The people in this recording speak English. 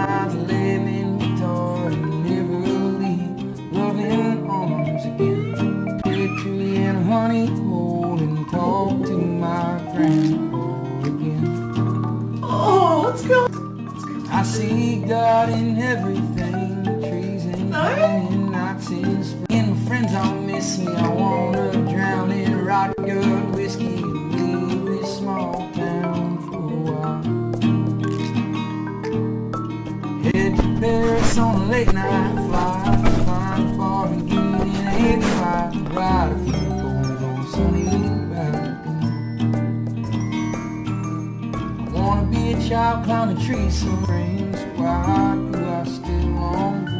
eyes, lemon guitar, and never leave loving arms again. Tree and honey hole and talk to my grandpa again. Oh, let's go. I see God in everything, trees and canyon nights in spring. And my friends all miss me, I wanna drown in rock good whiskey and leave this small town for a while. Head to Paris on a late night flight, find a bar and get in 85, ride a few cold on sunny balcony. I wanna be a child, climb a tree some rains. Why do I still long